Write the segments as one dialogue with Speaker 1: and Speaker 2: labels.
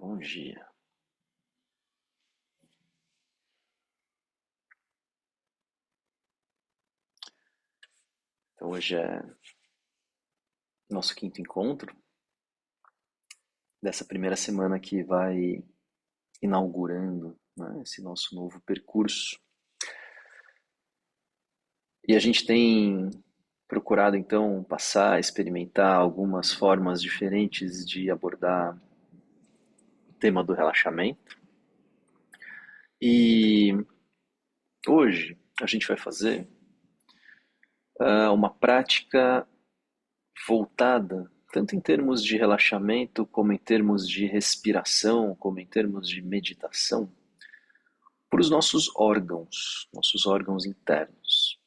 Speaker 1: Bom dia. Então hoje é nosso quinto encontro dessa primeira semana que vai inaugurando, né, esse nosso novo percurso. E a gente tem procurado então passar, experimentar algumas formas diferentes de abordar o tema do relaxamento. E hoje a gente vai fazer uma prática voltada, tanto em termos de relaxamento, como em termos de respiração, como em termos de meditação, para os nossos órgãos internos.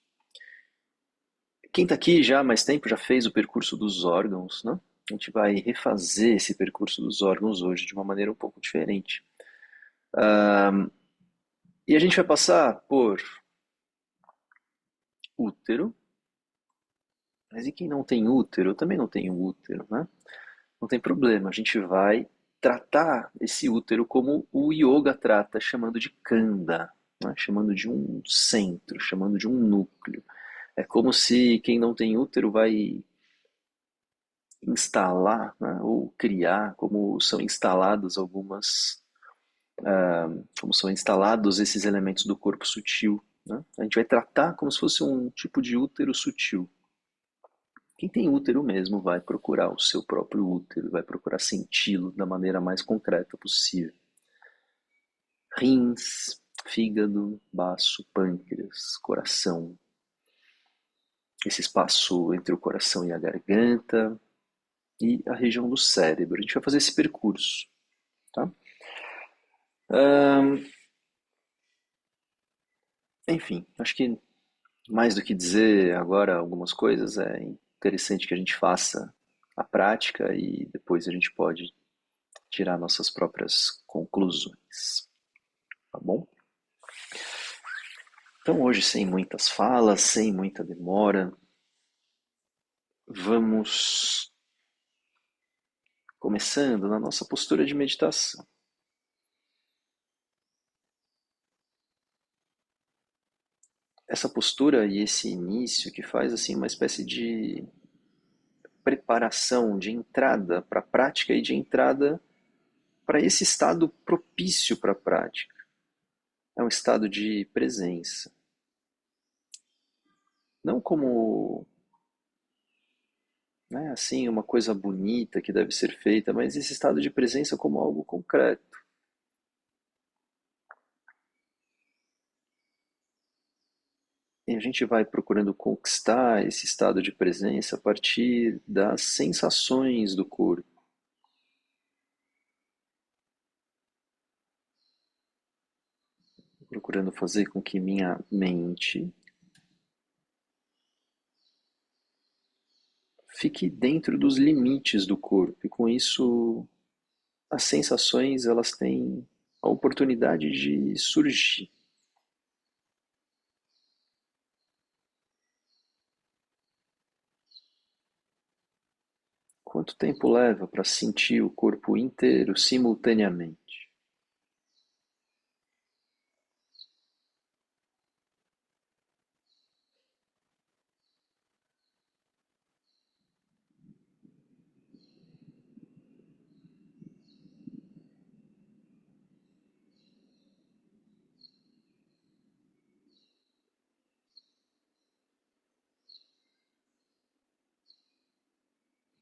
Speaker 1: Quem está aqui já há mais tempo já fez o percurso dos órgãos, né? A gente vai refazer esse percurso dos órgãos hoje de uma maneira um pouco diferente. E a gente vai passar por útero, mas e quem não tem útero? Eu também não tenho útero, né? Não tem problema, a gente vai tratar esse útero como o yoga trata, chamando de kanda, né? Chamando de um centro, chamando de um núcleo. É como se quem não tem útero vai instalar, né, ou criar, como são instalados esses elementos do corpo sutil. Né? A gente vai tratar como se fosse um tipo de útero sutil. Quem tem útero mesmo vai procurar o seu próprio útero, vai procurar senti-lo da maneira mais concreta possível. Rins, fígado, baço, pâncreas, coração. Esse espaço entre o coração e a garganta e a região do cérebro. A gente vai fazer esse percurso, tá? Ahn, Enfim, acho que mais do que dizer agora algumas coisas, é interessante que a gente faça a prática e depois a gente pode tirar nossas próprias conclusões, tá bom? Então hoje, sem muitas falas, sem muita demora, vamos começando na nossa postura de meditação. Essa postura e esse início que faz assim uma espécie de preparação, de entrada para a prática e de entrada para esse estado propício para a prática. É um estado de presença. Não como, né, assim, uma coisa bonita que deve ser feita, mas esse estado de presença como algo concreto. E a gente vai procurando conquistar esse estado de presença a partir das sensações do corpo. Procurando fazer com que minha mente fique dentro dos limites do corpo. E com isso, as sensações elas têm a oportunidade de surgir. Quanto tempo leva para sentir o corpo inteiro simultaneamente?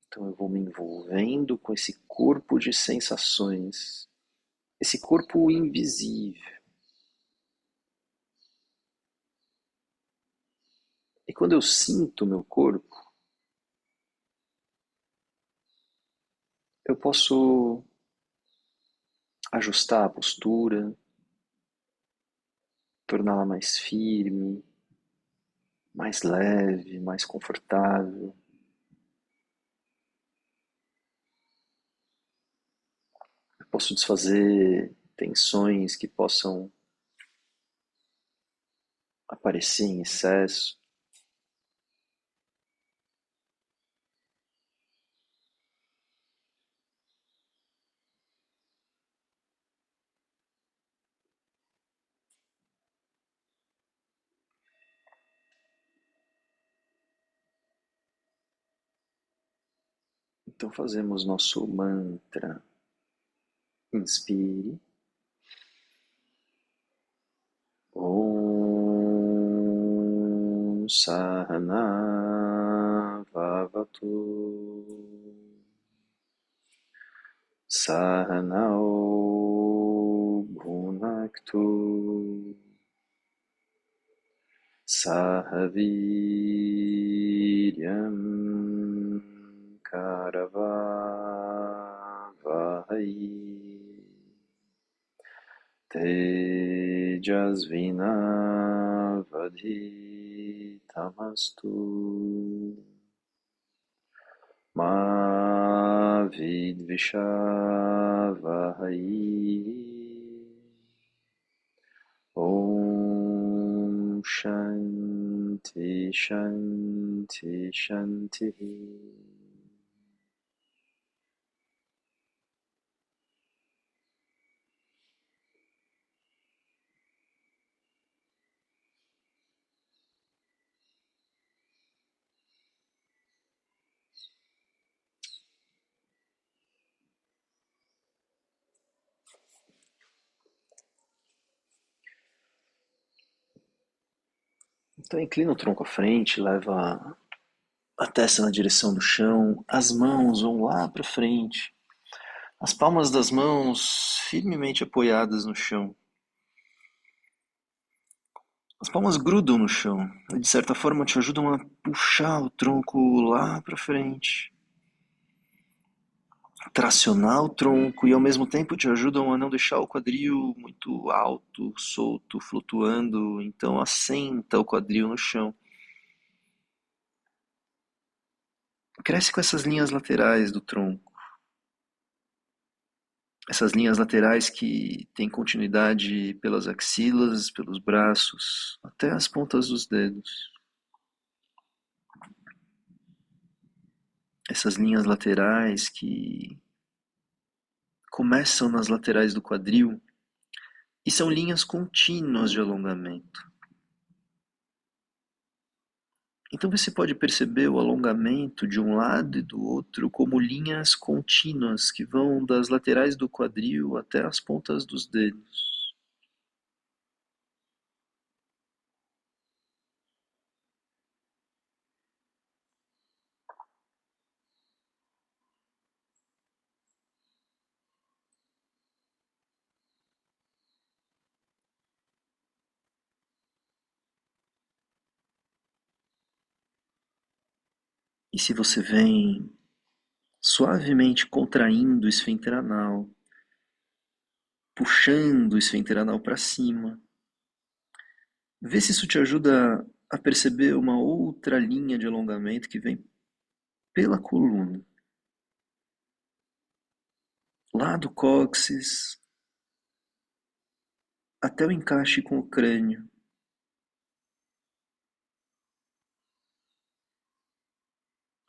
Speaker 1: Então eu vou me envolvendo com esse corpo de sensações, esse corpo invisível. E quando eu sinto o meu corpo, eu posso ajustar a postura, torná-la mais firme, mais leve, mais confortável. Eu posso desfazer tensões que possam aparecer em excesso. Então fazemos nosso mantra. Inspire. Om Sahana Vavatu Sahanao Bhunaktu Sahaviryam Karavavai Tejasvinavadhitamastu Ma Vidvishavahai Om Shanti Shanti Shanti. Então inclina o tronco à frente, leva a testa na direção do chão, as mãos vão lá para frente, as palmas das mãos firmemente apoiadas no chão. As palmas grudam no chão e de certa forma te ajudam a puxar o tronco lá para frente, tracionar o tronco e ao mesmo tempo te ajudam a não deixar o quadril muito alto, solto, flutuando. Então assenta o quadril no chão. Cresce com essas linhas laterais do tronco. Essas linhas laterais que têm continuidade pelas axilas, pelos braços, até as pontas dos dedos. Essas linhas laterais que começam nas laterais do quadril e são linhas contínuas de alongamento. Então você pode perceber o alongamento de um lado e do outro como linhas contínuas que vão das laterais do quadril até as pontas dos dedos. E se você vem suavemente contraindo o esfíncter anal, puxando o esfíncter anal para cima, vê se isso te ajuda a perceber uma outra linha de alongamento que vem pela coluna, lá do cóccix até o encaixe com o crânio.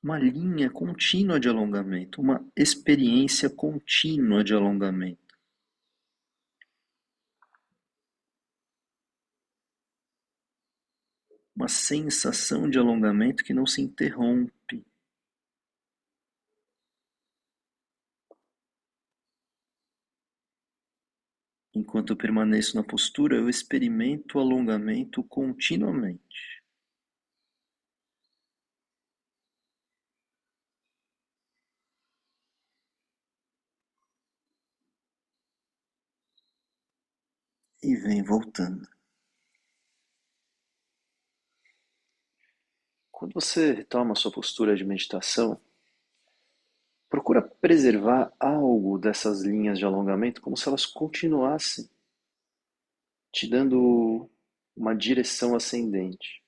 Speaker 1: Uma linha contínua de alongamento, uma experiência contínua de alongamento. Uma sensação de alongamento que não se interrompe. Enquanto eu permaneço na postura, eu experimento o alongamento continuamente. E vem voltando. Quando você retoma a sua postura de meditação, procura preservar algo dessas linhas de alongamento como se elas continuassem te dando uma direção ascendente.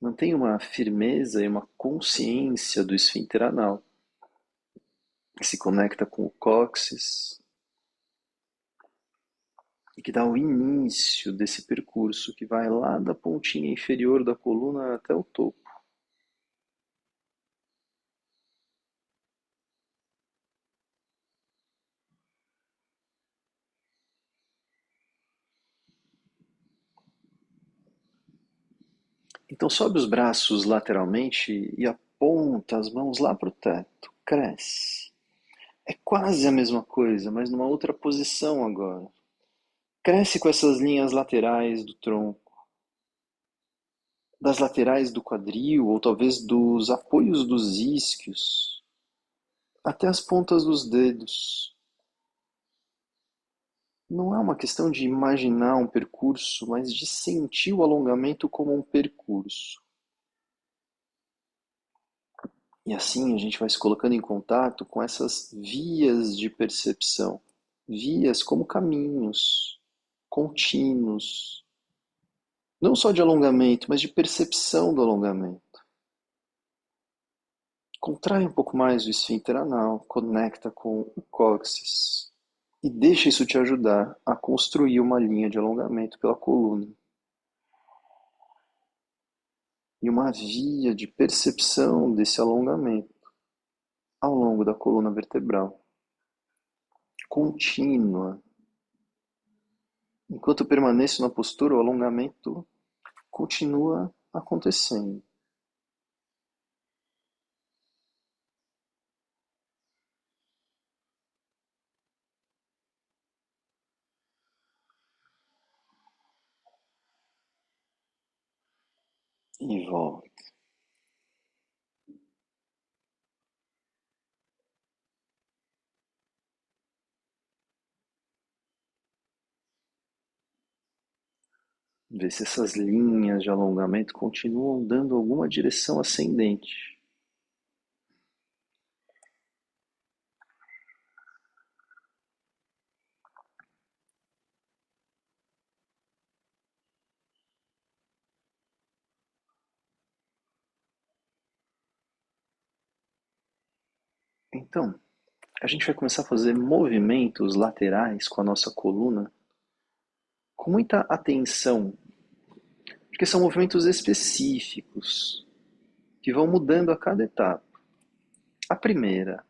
Speaker 1: Mantenha uma firmeza e uma consciência do esfíncter anal, que se conecta com o cóccix e que dá o início desse percurso que vai lá da pontinha inferior da coluna até o topo. Então sobe os braços lateralmente e aponta as mãos lá para o teto. Cresce. É quase a mesma coisa, mas numa outra posição agora. Cresce com essas linhas laterais do tronco, das laterais do quadril, ou talvez dos apoios dos isquios, até as pontas dos dedos. Não é uma questão de imaginar um percurso, mas de sentir o alongamento como um percurso. E assim a gente vai se colocando em contato com essas vias de percepção, vias como caminhos contínuos, não só de alongamento, mas de percepção do alongamento. Contrai um pouco mais o esfíncter anal, conecta com o cóccix e deixa isso te ajudar a construir uma linha de alongamento pela coluna e uma via de percepção desse alongamento ao longo da coluna vertebral, contínua. Enquanto eu permaneço na postura, o alongamento continua acontecendo. E volta. Vê se essas linhas de alongamento continuam dando alguma direção ascendente. Então, a gente vai começar a fazer movimentos laterais com a nossa coluna com muita atenção, porque são movimentos específicos que vão mudando a cada etapa. A primeira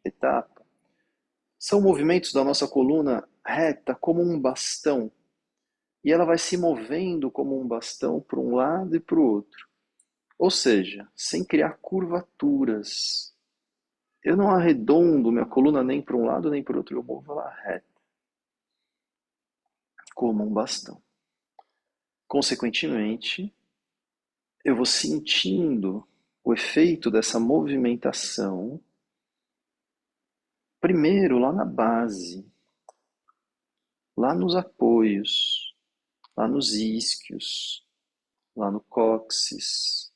Speaker 1: etapa são movimentos da nossa coluna reta como um bastão, e ela vai se movendo como um bastão para um lado e para o outro. Ou seja, sem criar curvaturas. Eu não arredondo minha coluna nem para um lado nem para o outro, eu movo ela reta, como um bastão. Consequentemente, eu vou sentindo o efeito dessa movimentação, primeiro lá na base, lá nos apoios, lá nos isquios, lá no cóccix.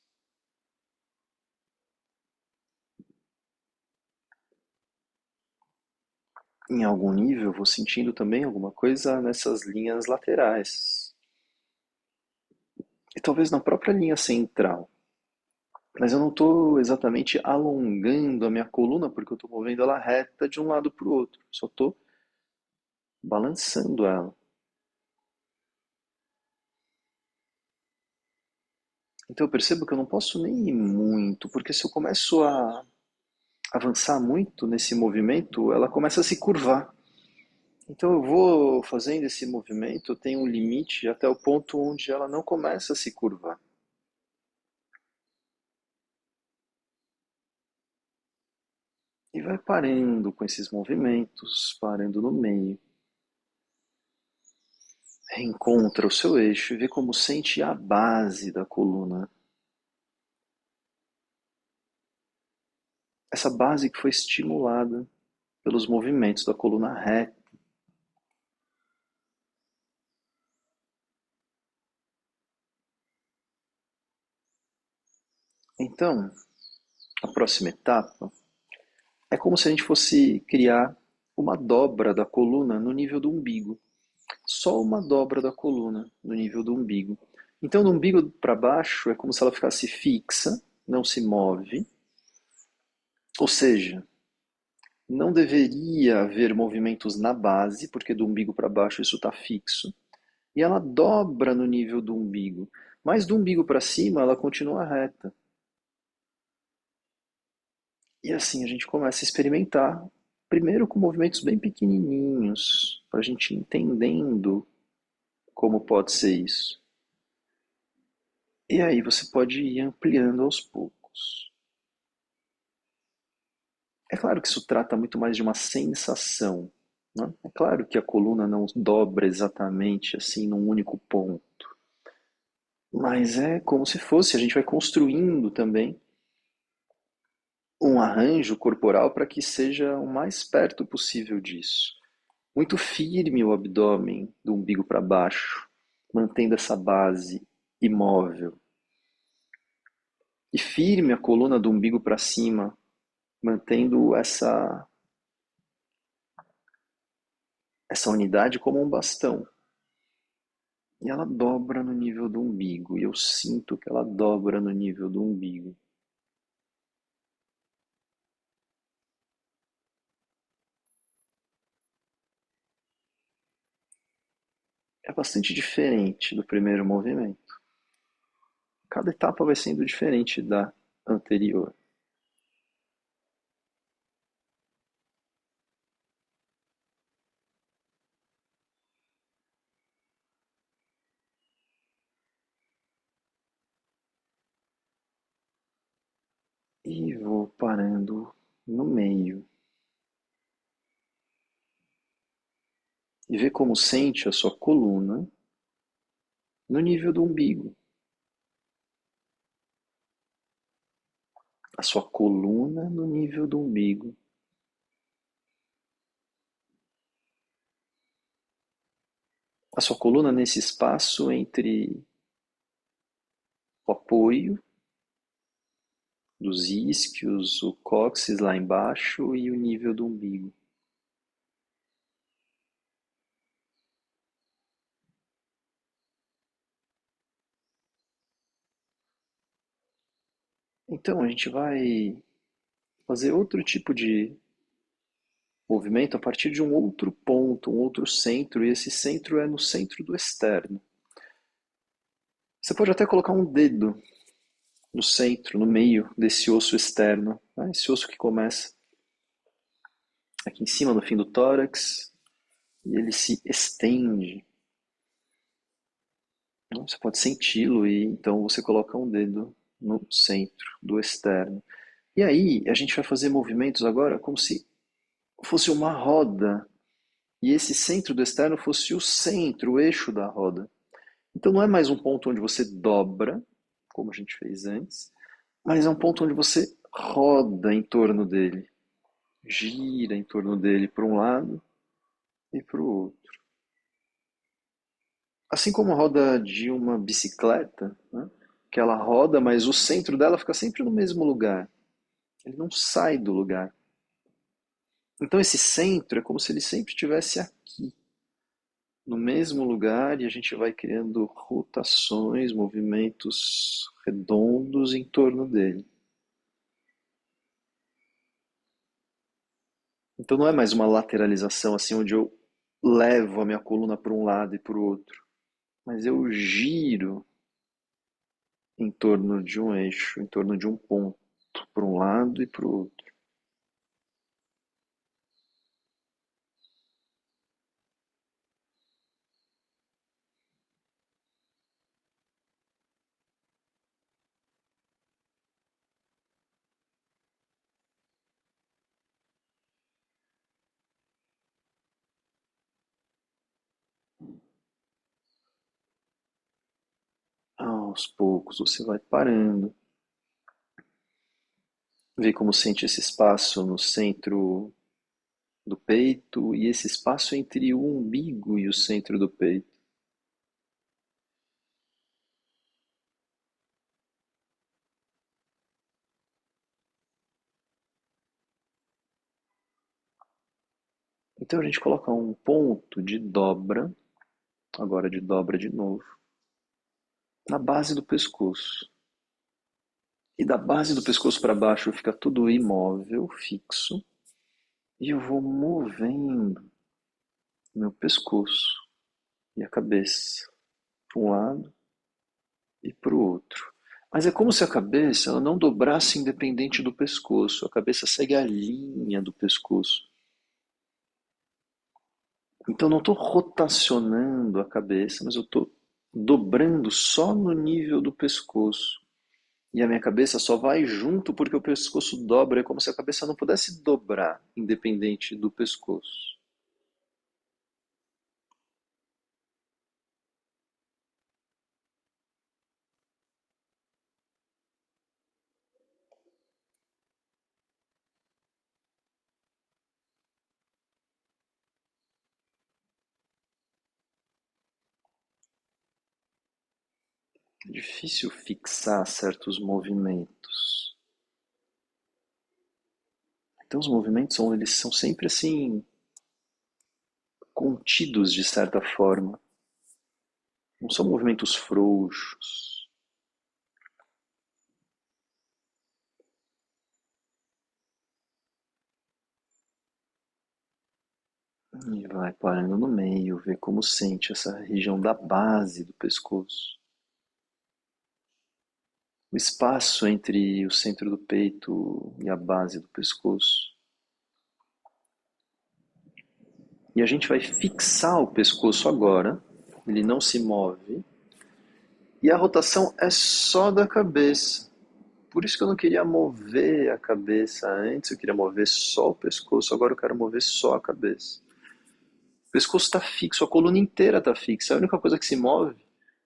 Speaker 1: Em algum nível, eu vou sentindo também alguma coisa nessas linhas laterais. E talvez na própria linha central. Mas eu não estou exatamente alongando a minha coluna porque eu estou movendo ela reta de um lado para o outro. Só estou balançando ela. Então eu percebo que eu não posso nem ir muito, porque se eu começo a avançar muito nesse movimento, ela começa a se curvar. Então eu vou fazendo esse movimento, eu tenho um limite até o ponto onde ela não começa a se curvar. E vai parando com esses movimentos, parando no meio. Reencontra o seu eixo e vê como sente a base da coluna. Essa base que foi estimulada pelos movimentos da coluna reta. Então, a próxima etapa é como se a gente fosse criar uma dobra da coluna no nível do umbigo. Só uma dobra da coluna no nível do umbigo. Então, do umbigo para baixo é como se ela ficasse fixa, não se move. Ou seja, não deveria haver movimentos na base, porque do umbigo para baixo isso está fixo. E ela dobra no nível do umbigo. Mas do umbigo para cima ela continua reta. E assim a gente começa a experimentar, primeiro com movimentos bem pequenininhos, para a gente ir entendendo como pode ser isso. E aí você pode ir ampliando aos poucos. É claro que isso trata muito mais de uma sensação, né? É claro que a coluna não dobra exatamente assim num único ponto, mas é como se fosse, a gente vai construindo também um arranjo corporal para que seja o mais perto possível disso. Muito firme o abdômen do umbigo para baixo, mantendo essa base imóvel. E firme a coluna do umbigo para cima, mantendo essa unidade como um bastão. E ela dobra no nível do umbigo, e eu sinto que ela dobra no nível do umbigo. É bastante diferente do primeiro movimento. Cada etapa vai sendo diferente da anterior. E vou parando no meio. E ver como sente a sua coluna no nível do umbigo. A sua coluna no nível do umbigo. A sua coluna nesse espaço entre o apoio dos isquios, o cóccix lá embaixo e o nível do umbigo. Então a gente vai fazer outro tipo de movimento a partir de um outro ponto, um outro centro, e esse centro é no centro do externo. Você pode até colocar um dedo no centro, no meio desse osso externo, né? Esse osso que começa aqui em cima, no fim do tórax, e ele se estende. Você pode senti-lo e então você coloca um dedo no centro do externo. E aí a gente vai fazer movimentos agora como se fosse uma roda e esse centro do externo fosse o centro, o eixo da roda. Então não é mais um ponto onde você dobra, como a gente fez antes, mas é um ponto onde você roda em torno dele, gira em torno dele para um lado e para o outro. Assim como a roda de uma bicicleta, né? Que ela roda, mas o centro dela fica sempre no mesmo lugar. Ele não sai do lugar. Então esse centro é como se ele sempre estivesse aqui, no mesmo lugar, e a gente vai criando rotações, movimentos redondos em torno dele. Então não é mais uma lateralização assim onde eu levo a minha coluna para um lado e para o outro, mas eu giro em torno de um eixo, em torno de um ponto, para um lado e para o outro. Aos poucos você vai parando, vê como sente esse espaço no centro do peito e esse espaço entre o umbigo e o centro do peito. Então a gente coloca um ponto de dobra, agora de dobra de novo, na base do pescoço. E da base do pescoço para baixo fica tudo imóvel, fixo, e eu vou movendo meu pescoço e a cabeça para um lado e para o outro. Mas é como se a cabeça ela não dobrasse independente do pescoço. A cabeça segue a linha do pescoço. Então não estou rotacionando a cabeça, mas eu estou dobrando só no nível do pescoço. E a minha cabeça só vai junto porque o pescoço dobra. É como se a cabeça não pudesse dobrar, independente do pescoço. É difícil fixar certos movimentos. Então os movimentos eles são sempre assim contidos de certa forma. Não são movimentos frouxos. E vai parando no meio, vê como sente essa região da base do pescoço. O espaço entre o centro do peito e a base do pescoço. E a gente vai fixar o pescoço agora, ele não se move, e a rotação é só da cabeça. Por isso que eu não queria mover a cabeça antes, eu queria mover só o pescoço, agora eu quero mover só a cabeça. O pescoço está fixo, a coluna inteira está fixa, a única coisa que se move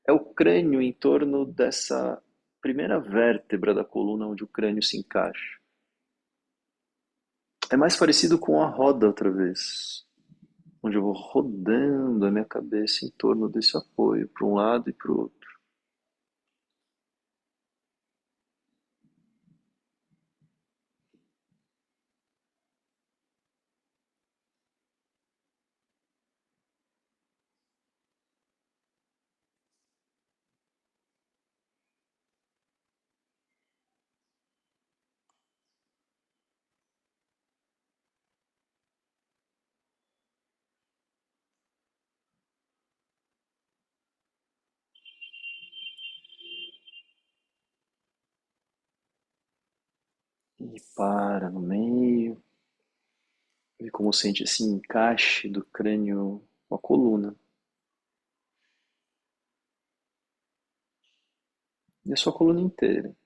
Speaker 1: é o crânio em torno dessa primeira vértebra da coluna onde o crânio se encaixa. É mais parecido com a roda outra vez, onde eu vou rodando a minha cabeça em torno desse apoio, para um lado e para o outro. E para no meio, vê como sente esse encaixe do crânio com a coluna. E a sua coluna inteira.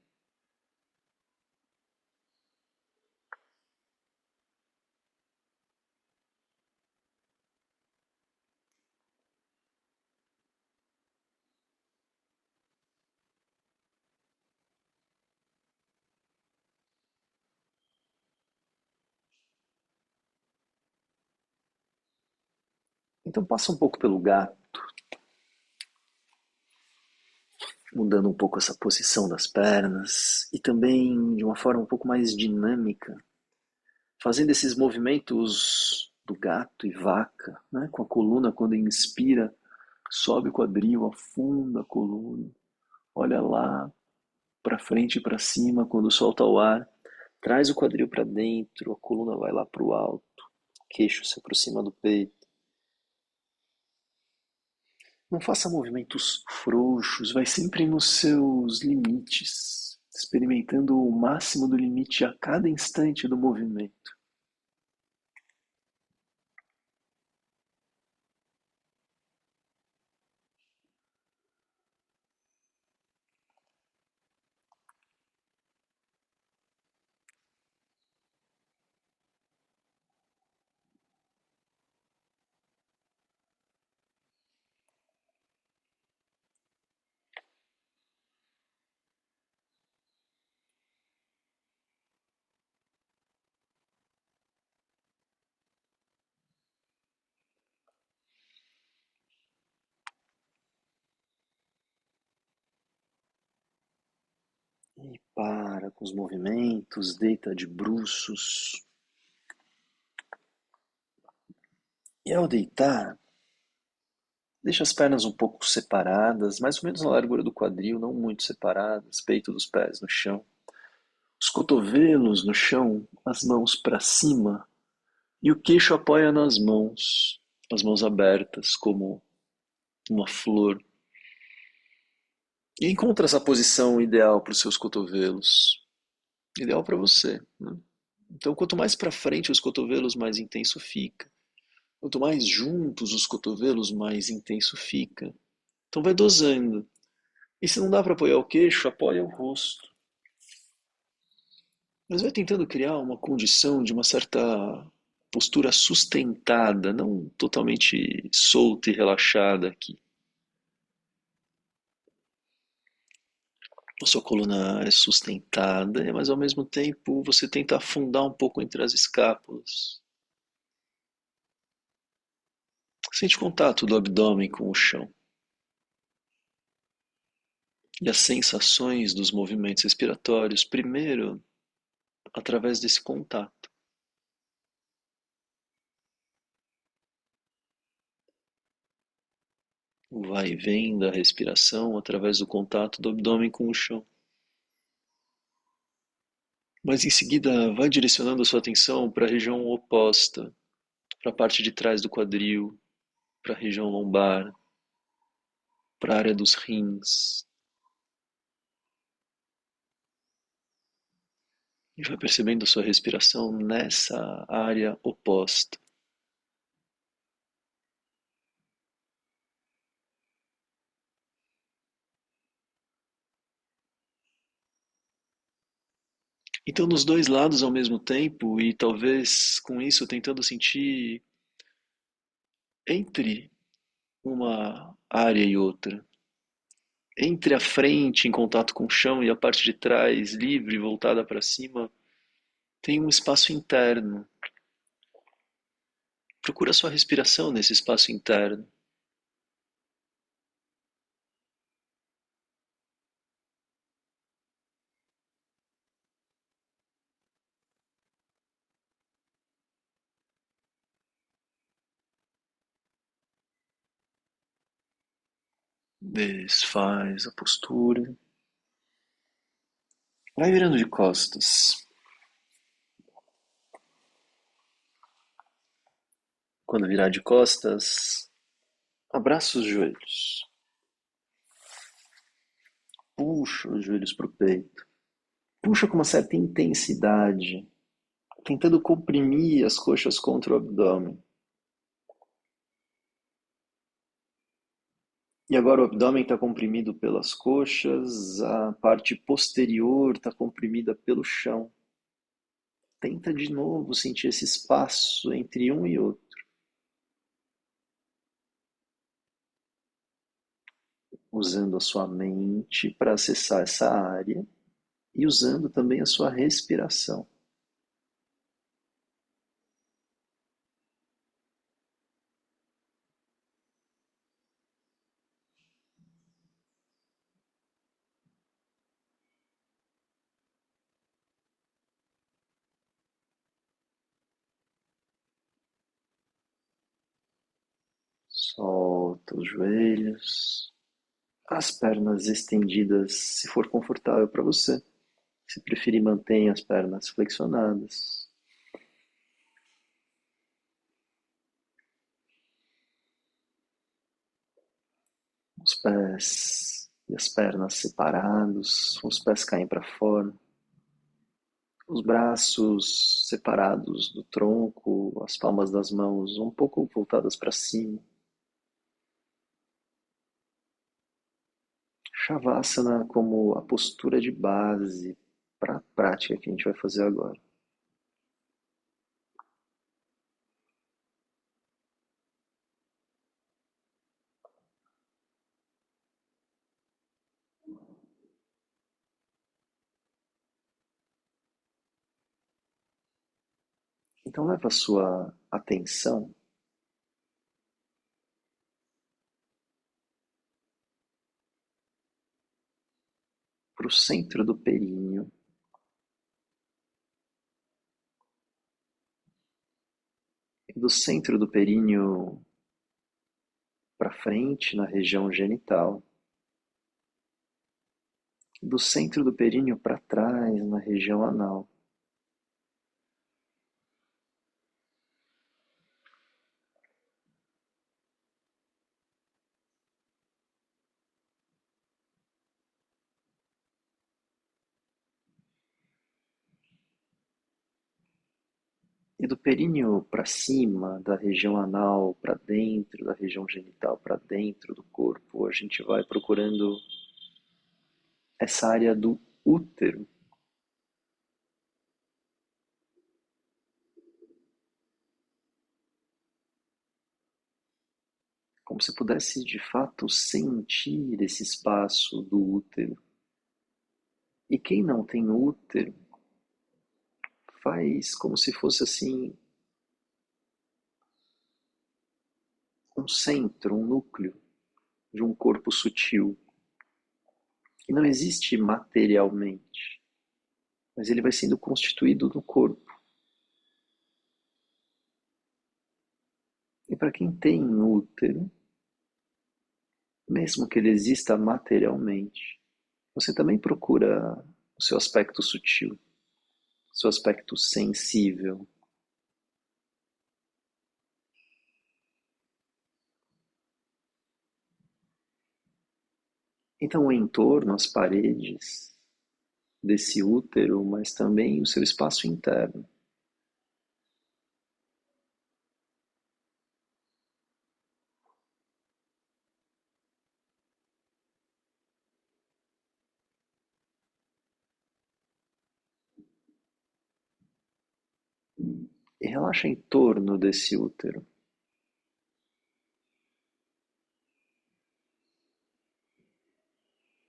Speaker 1: Então passa um pouco pelo gato, mudando um pouco essa posição das pernas e também de uma forma um pouco mais dinâmica, fazendo esses movimentos do gato e vaca, né? Com a coluna quando inspira, sobe o quadril, afunda a coluna, olha lá para frente e para cima quando solta o ar, traz o quadril para dentro, a coluna vai lá para o alto, o queixo se aproxima do peito. Não faça movimentos frouxos, vai sempre nos seus limites, experimentando o máximo do limite a cada instante do movimento. E para com os movimentos, deita de bruços. E ao deitar, deixa as pernas um pouco separadas, mais ou menos na largura do quadril, não muito separadas, peito dos pés no chão. Os cotovelos no chão, as mãos para cima e o queixo apoia nas mãos, as mãos abertas como uma flor. E encontra essa posição ideal para os seus cotovelos, ideal para você, né? Então, quanto mais para frente os cotovelos, mais intenso fica. Quanto mais juntos os cotovelos, mais intenso fica. Então vai dosando. E se não dá para apoiar o queixo, apoia o rosto. Mas vai tentando criar uma condição de uma certa postura sustentada, não totalmente solta e relaxada aqui. A sua coluna é sustentada, mas ao mesmo tempo você tenta afundar um pouco entre as escápulas. Sente o contato do abdômen com o chão e as sensações dos movimentos respiratórios, primeiro através desse contato. O vai e vem da respiração através do contato do abdômen com o chão. Mas em seguida, vai direcionando a sua atenção para a região oposta, para a parte de trás do quadril, para a região lombar, para a área dos rins. E vai percebendo a sua respiração nessa área oposta. Então, nos dois lados ao mesmo tempo, e talvez com isso tentando sentir entre uma área e outra, entre a frente em contato com o chão e a parte de trás livre, voltada para cima, tem um espaço interno. Procura sua respiração nesse espaço interno. Desfaz a postura. Vai virando de costas. Quando virar de costas, abraça os joelhos. Puxa os joelhos para o peito. Puxa com uma certa intensidade, tentando comprimir as coxas contra o abdômen. E agora o abdômen está comprimido pelas coxas, a parte posterior está comprimida pelo chão. Tenta de novo sentir esse espaço entre um e outro, usando a sua mente para acessar essa área e usando também a sua respiração. Solta os joelhos, as pernas estendidas, se for confortável para você. Se preferir, mantenha as pernas flexionadas. Os pés e as pernas separados, os pés caem para fora. Os braços separados do tronco, as palmas das mãos um pouco voltadas para cima. Shavasana como a postura de base para a prática que a gente vai fazer agora. Então leva a sua atenção para o centro do períneo. E do centro do períneo para frente, na região genital. Do centro do períneo para trás, na região anal. E do períneo para cima, da região anal para dentro, da região genital para dentro do corpo, a gente vai procurando essa área do útero, como se pudesse de fato sentir esse espaço do útero. E quem não tem útero faz como se fosse assim um centro, um núcleo de um corpo sutil, que não existe materialmente, mas ele vai sendo constituído no corpo. E para quem tem útero, mesmo que ele exista materialmente, você também procura o seu aspecto sutil, o seu aspecto sensível. Então, o entorno, as paredes desse útero, mas também o seu espaço interno. E relaxa em torno desse útero.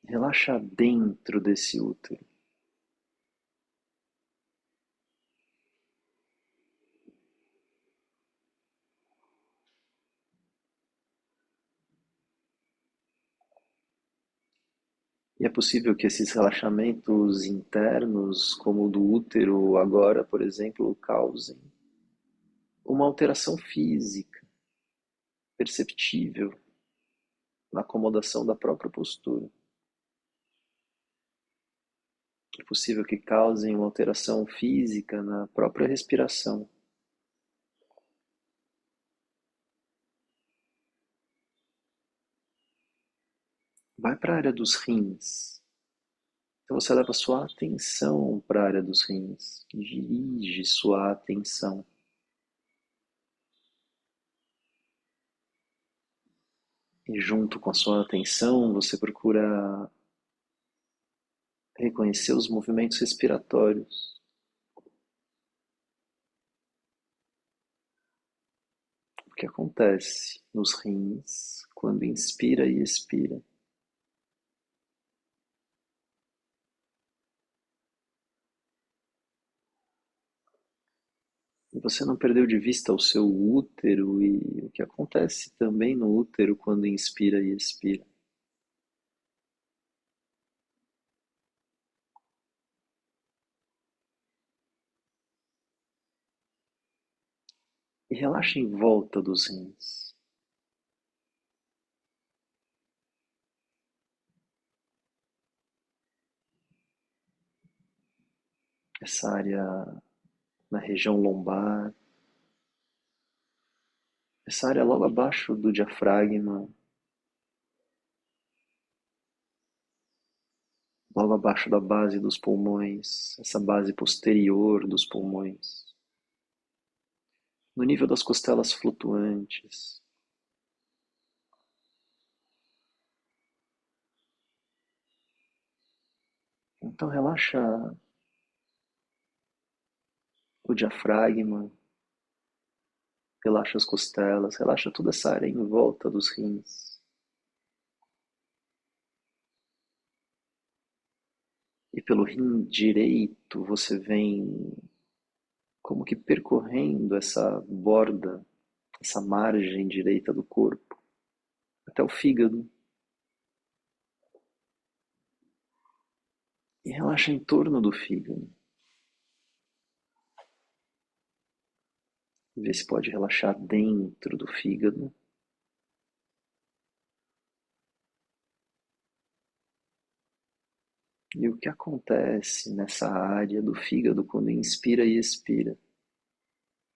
Speaker 1: Relaxa dentro desse útero. E é possível que esses relaxamentos internos, como o do útero agora, por exemplo, causem uma alteração física perceptível na acomodação da própria postura. É possível que causem uma alteração física na própria respiração. Vai para a área dos rins. Então você leva sua atenção para a área dos rins. Dirige sua atenção. E junto com a sua atenção, você procura reconhecer os movimentos respiratórios. O que acontece nos rins quando inspira e expira. E você não perdeu de vista o seu útero e o que acontece também no útero quando inspira e expira. E relaxa em volta dos rins. Essa área na região lombar, essa área logo abaixo do diafragma, logo abaixo da base dos pulmões, essa base posterior dos pulmões, no nível das costelas flutuantes. Então relaxa o diafragma, relaxa as costelas, relaxa toda essa área em volta dos rins. E pelo rim direito você vem como que percorrendo essa borda, essa margem direita do corpo, até o fígado. E relaxa em torno do fígado. Vê se pode relaxar dentro do fígado. E o que acontece nessa área do fígado quando inspira e expira?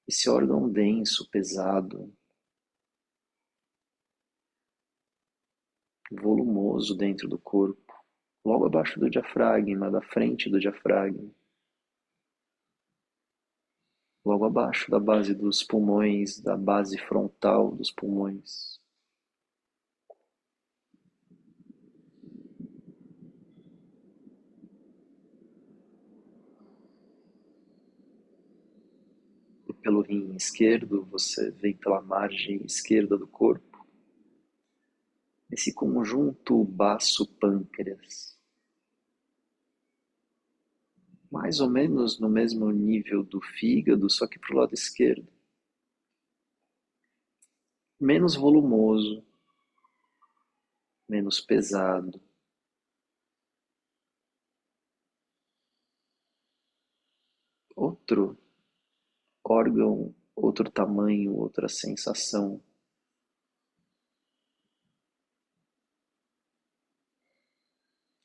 Speaker 1: Esse órgão denso, pesado, volumoso dentro do corpo, logo abaixo do diafragma, da frente do diafragma. logo abaixo da base dos pulmões, da base frontal dos pulmões. E pelo rim esquerdo, você vem pela margem esquerda do corpo, esse conjunto baço-pâncreas, mais ou menos no mesmo nível do fígado, só que para o lado esquerdo. Menos volumoso, menos pesado. Outro órgão, outro tamanho, outra sensação.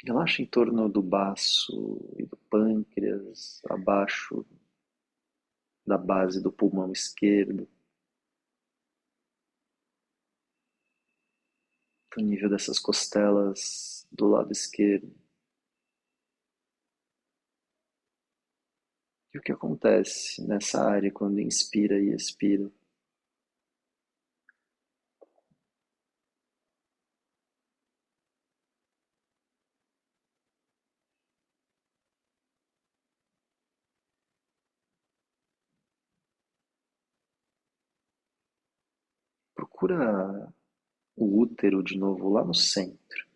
Speaker 1: Relaxa em torno do baço e do pâncreas, abaixo da base do pulmão esquerdo, no nível dessas costelas do lado esquerdo. E o que acontece nessa área quando inspira e expira? Procura o útero de novo lá no centro.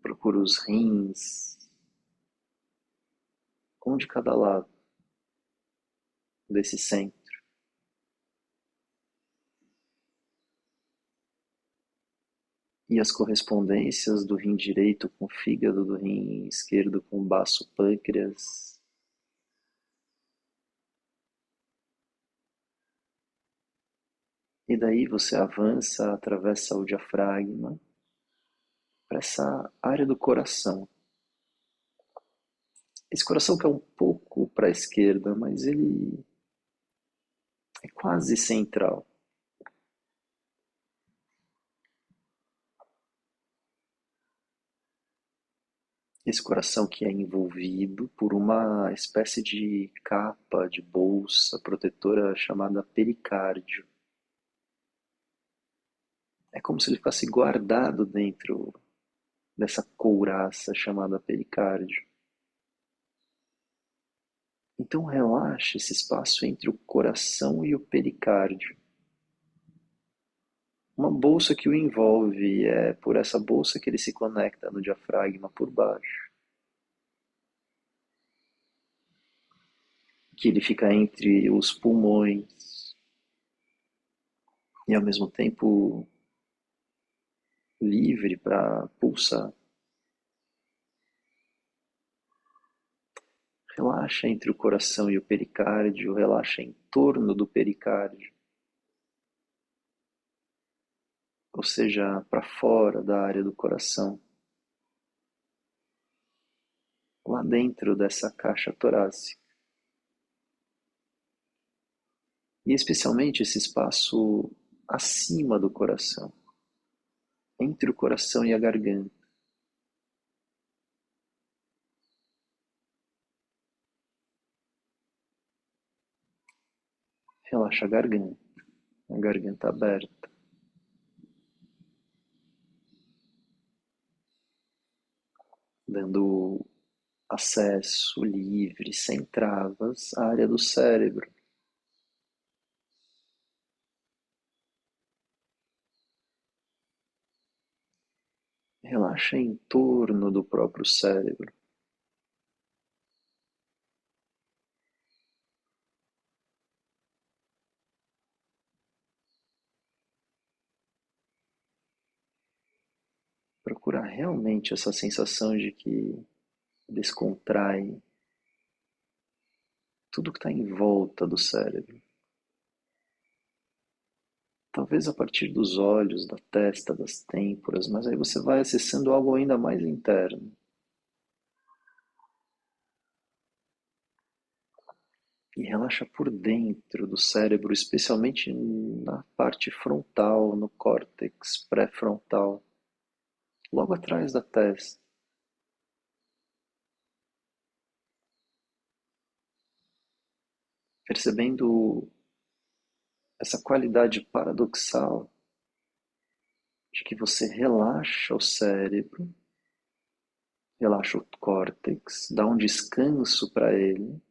Speaker 1: Procura os rins, um de cada lado desse centro. E as correspondências do rim direito com o fígado, do rim esquerdo com o baço pâncreas. E daí você avança, atravessa o diafragma para essa área do coração. Esse coração que é um pouco para a esquerda, mas ele é quase central. Esse coração que é envolvido por uma espécie de capa, de bolsa protetora chamada pericárdio. É como se ele ficasse guardado dentro dessa couraça chamada pericárdio. Então relaxe esse espaço entre o coração e o pericárdio. Uma bolsa que o envolve, é por essa bolsa que ele se conecta no diafragma por baixo. Que ele fica entre os pulmões e ao mesmo tempo livre para pulsar. Relaxa entre o coração e o pericárdio, relaxa em torno do pericárdio, ou seja, para fora da área do coração, lá dentro dessa caixa torácica. E especialmente esse espaço acima do coração, entre o coração e a garganta. Relaxa a garganta aberta, dando acesso livre, sem travas, à área do cérebro. Relaxa em torno do próprio cérebro. Procurar realmente essa sensação de que descontrai tudo que está em volta do cérebro. Talvez a partir dos olhos, da testa, das têmporas, mas aí você vai acessando algo ainda mais interno. E relaxa por dentro do cérebro, especialmente na parte frontal, no córtex pré-frontal, logo atrás da testa. percebendo essa qualidade paradoxal de que você relaxa o cérebro, relaxa o córtex, dá um descanso para ele,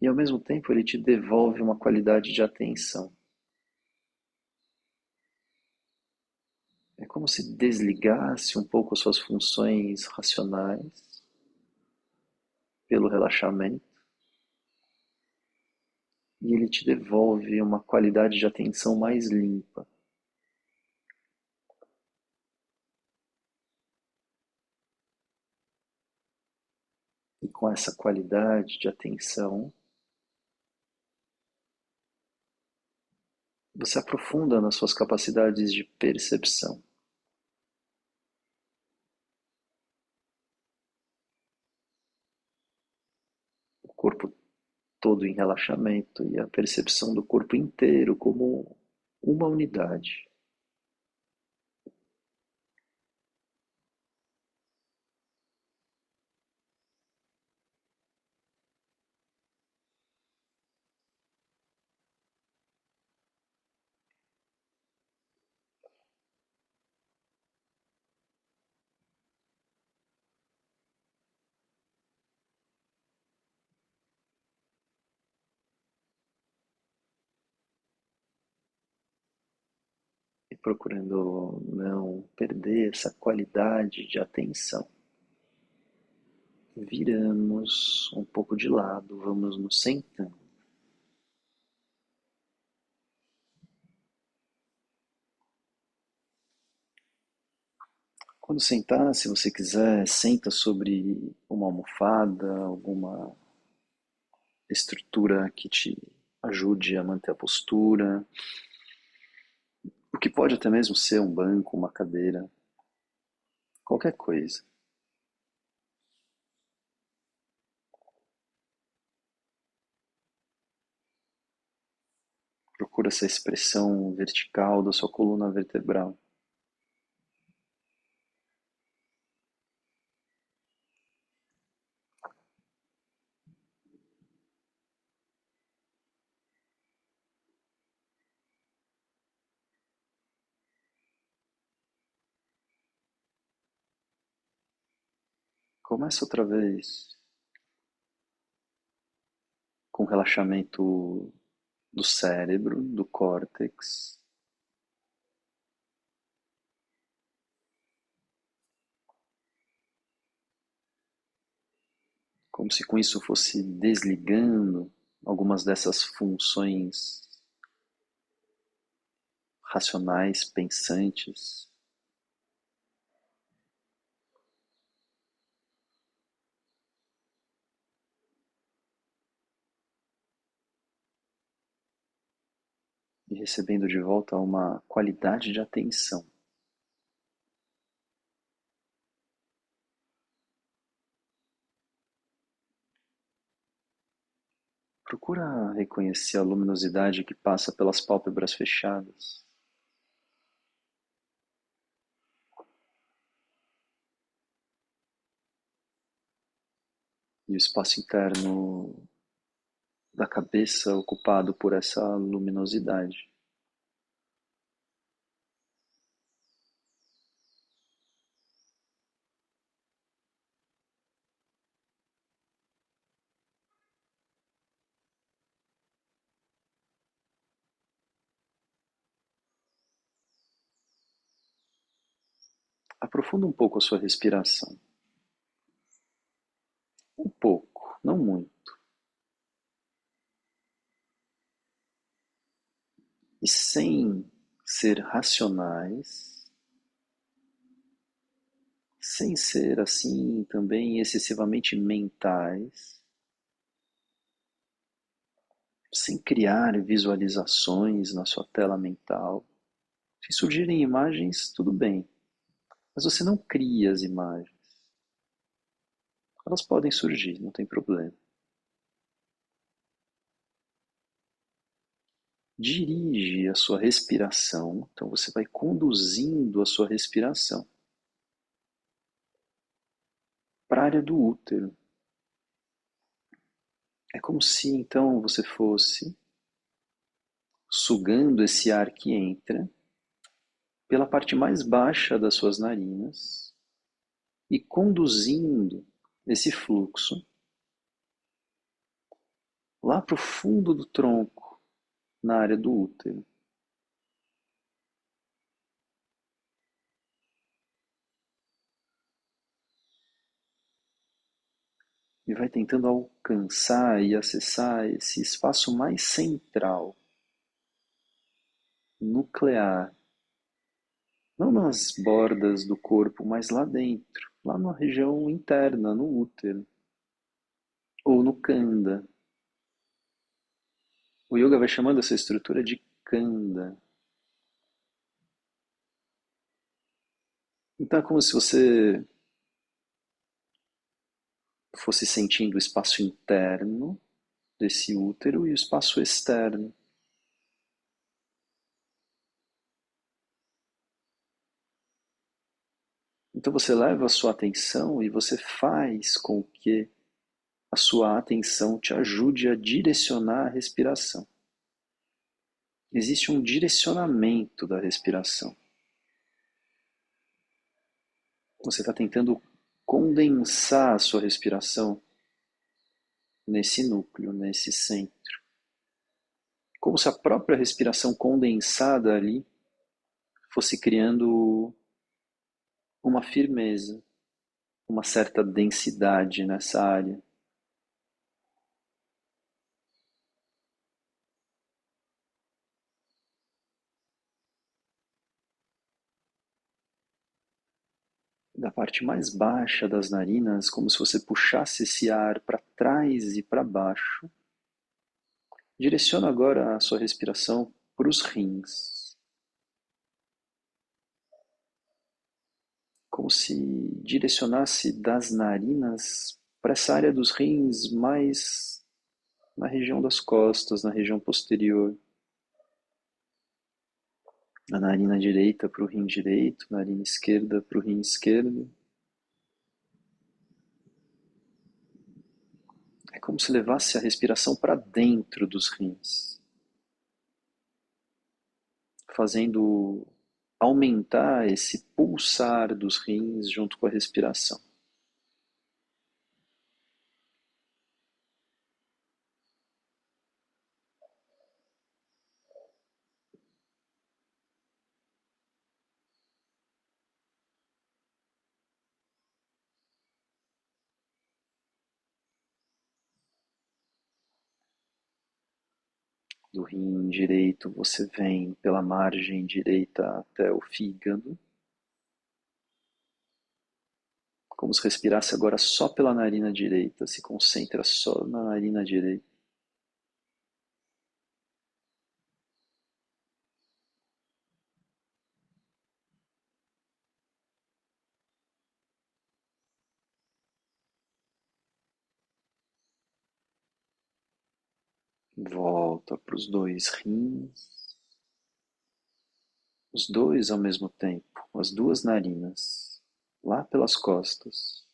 Speaker 1: e ao mesmo tempo ele te devolve uma qualidade de atenção. É como se desligasse um pouco as suas funções racionais pelo relaxamento, e ele te devolve uma qualidade de atenção mais limpa. E com essa qualidade de atenção, você aprofunda nas suas capacidades de percepção. O corpo todo em relaxamento e a percepção do corpo inteiro como uma unidade. E procurando não perder essa qualidade de atenção. Viramos um pouco de lado, vamos nos sentando. Quando sentar, se você quiser, senta sobre uma almofada, alguma estrutura que te ajude a manter a postura. O que pode até mesmo ser um banco, uma cadeira, qualquer coisa. Procura essa expressão vertical da sua coluna vertebral. Começa outra vez com relaxamento do cérebro, do córtex, como se com isso fosse desligando algumas dessas funções racionais, pensantes, e recebendo de volta uma qualidade de atenção. Procura reconhecer a luminosidade que passa pelas pálpebras fechadas. E o espaço interno da cabeça ocupado por essa luminosidade. Aprofunda um pouco a sua respiração. Um pouco, não muito. E sem ser racionais, sem ser assim também excessivamente mentais, sem criar visualizações na sua tela mental. Se surgirem imagens, tudo bem, mas você não cria as imagens. Elas podem surgir, não tem problema. Dirige a sua respiração, então você vai conduzindo a sua respiração para a área do útero. É como se então você fosse sugando esse ar que entra pela parte mais baixa das suas narinas e conduzindo esse fluxo lá para o fundo do tronco, na área do útero. E vai tentando alcançar e acessar esse espaço mais central, nuclear, não nas bordas do corpo, mas lá dentro, lá na região interna, no útero, ou no Kanda. O yoga vai chamando essa estrutura de Kanda. Então é como se você fosse sentindo o espaço interno desse útero e o espaço externo. Então você leva a sua atenção e você faz com que a sua atenção te ajude a direcionar a respiração. Existe um direcionamento da respiração. Você está tentando condensar a sua respiração nesse núcleo, nesse centro. Como se a própria respiração condensada ali fosse criando uma firmeza, uma certa densidade nessa área. Da parte mais baixa das narinas, como se você puxasse esse ar para trás e para baixo. Direciona agora a sua respiração para os rins, como se direcionasse das narinas para essa área dos rins mais na região das costas, na região posterior. A narina direita para o rim direito, narina esquerda para o rim esquerdo. É como se levasse a respiração para dentro dos rins, fazendo aumentar esse pulsar dos rins junto com a respiração. Do rim direito você vem pela margem direita até o fígado, como se respirasse agora só pela narina direita, se concentra só na narina direita. Volta para os dois rins, os dois ao mesmo tempo, as duas narinas, lá pelas costas.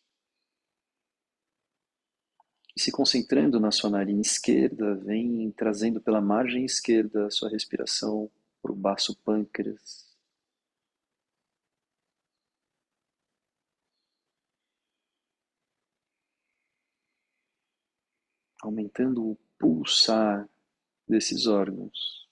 Speaker 1: E se concentrando na sua narina esquerda, vem trazendo pela margem esquerda a sua respiração para o baço pâncreas. Aumentando o pulsar desses órgãos.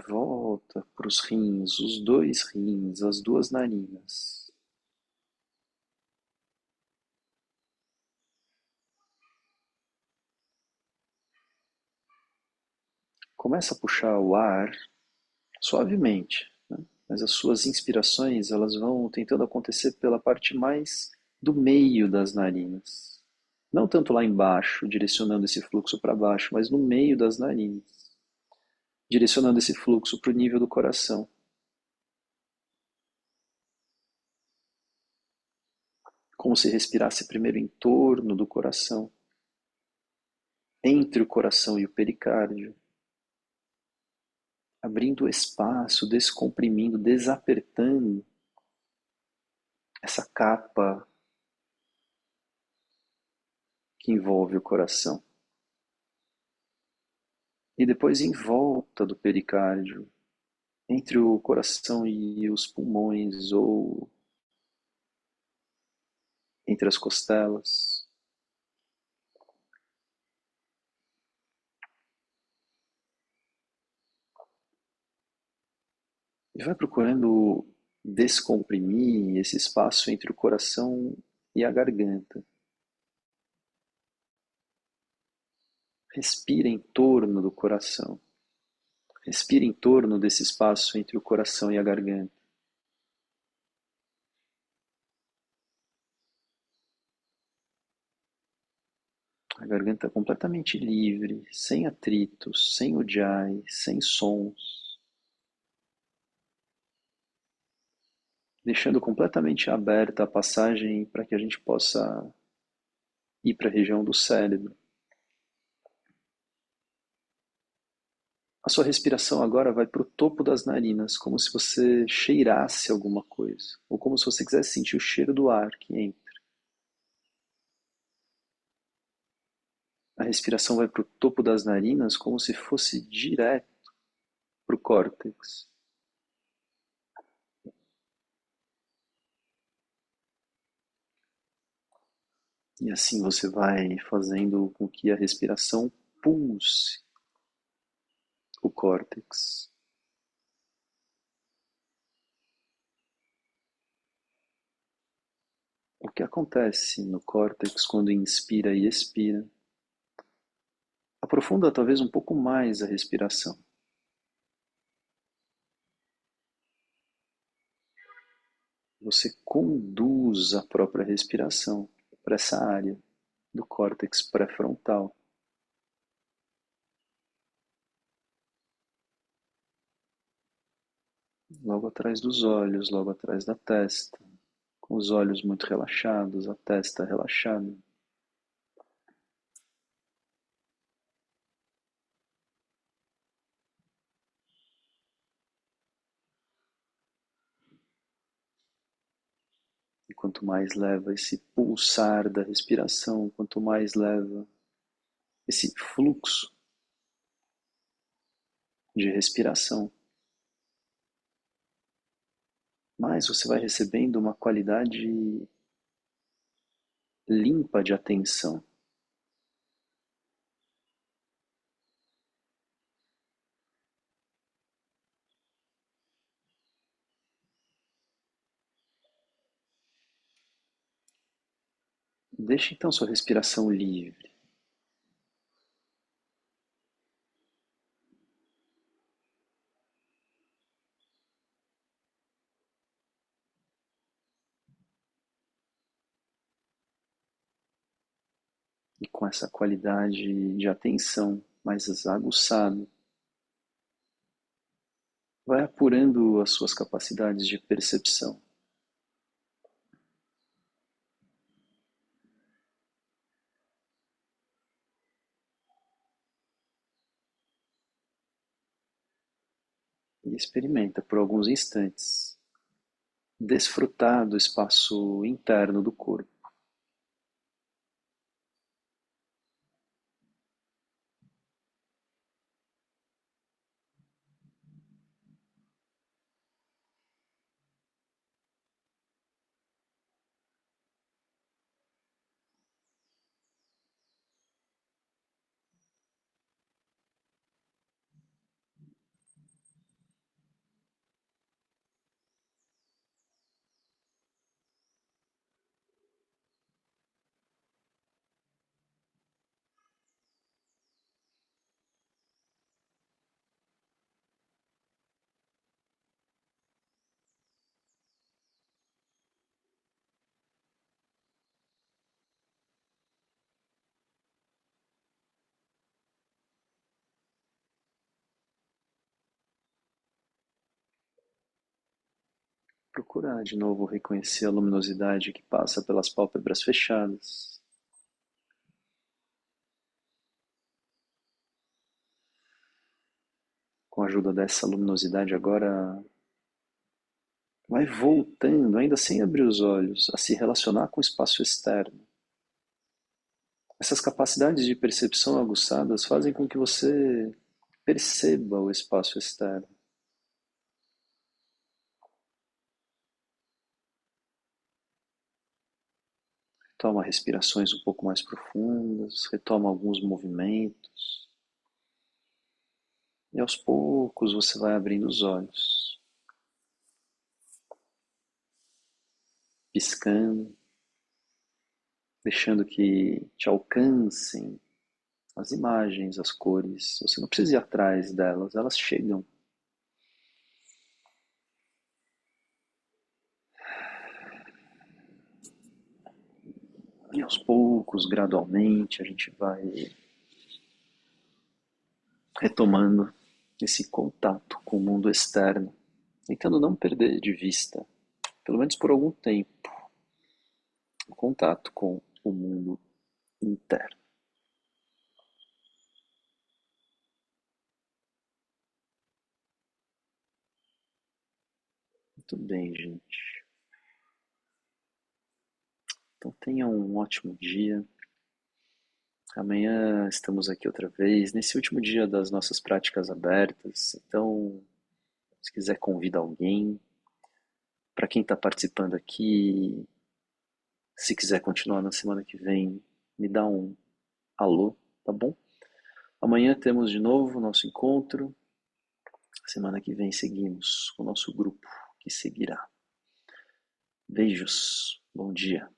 Speaker 1: Volta para os rins, os dois rins, as duas narinas. Começa a puxar o ar suavemente, né? Mas as suas inspirações elas vão tentando acontecer pela parte mais do meio das narinas. Não tanto lá embaixo, direcionando esse fluxo para baixo, mas no meio das narinas, direcionando esse fluxo para o nível do coração. Como se respirasse primeiro em torno do coração, entre o coração e o pericárdio. abrindo espaço, descomprimindo, desapertando essa capa que envolve o coração. E depois em volta do pericárdio, entre o coração e os pulmões ou entre as costelas. E vai procurando descomprimir esse espaço entre o coração e a garganta. Respira em torno do coração. Respira em torno desse espaço entre o coração e a garganta. A garganta completamente livre, sem atritos, sem ujjayi, sem sons. Deixando completamente aberta a passagem para que a gente possa ir para a região do cérebro. A sua respiração agora vai para o topo das narinas, como se você cheirasse alguma coisa, ou como se você quisesse sentir o cheiro do ar que entra. A respiração vai para o topo das narinas, como se fosse direto para o córtex. E assim você vai fazendo com que a respiração pulse o córtex. O que acontece no córtex quando inspira e expira? Aprofunda talvez um pouco mais a respiração. Você conduz a própria respiração para essa área do córtex pré-frontal. Logo atrás dos olhos, logo atrás da testa, com os olhos muito relaxados, a testa relaxada. E quanto mais leva esse pulsar da respiração, quanto mais leva esse fluxo de respiração, mais você vai recebendo uma qualidade limpa de atenção. Deixe então sua respiração livre. E com essa qualidade de atenção mais aguçada, vai apurando as suas capacidades de percepção. E experimenta por alguns instantes desfrutar do espaço interno do corpo. Procura de novo reconhecer a luminosidade que passa pelas pálpebras fechadas. Com a ajuda dessa luminosidade agora, vai voltando, ainda sem abrir os olhos, a se relacionar com o espaço externo. Essas capacidades de percepção aguçadas fazem com que você perceba o espaço externo. Toma respirações um pouco mais profundas, retoma alguns movimentos. E aos poucos você vai abrindo os olhos, piscando, deixando que te alcancem as imagens, as cores. Você não precisa ir atrás delas, elas chegam. E aos poucos, gradualmente, a gente vai retomando esse contato com o mundo externo, tentando não perder de vista, pelo menos por algum tempo, o contato com o mundo interno. Muito bem, gente. Então tenham um ótimo dia. Amanhã estamos aqui outra vez, nesse último dia das nossas práticas abertas. Então, se quiser, convida alguém. Para quem está participando aqui, se quiser continuar na semana que vem, me dá um alô, tá bom? Amanhã temos de novo o nosso encontro. Semana que vem seguimos com o nosso grupo que seguirá. Beijos, bom dia.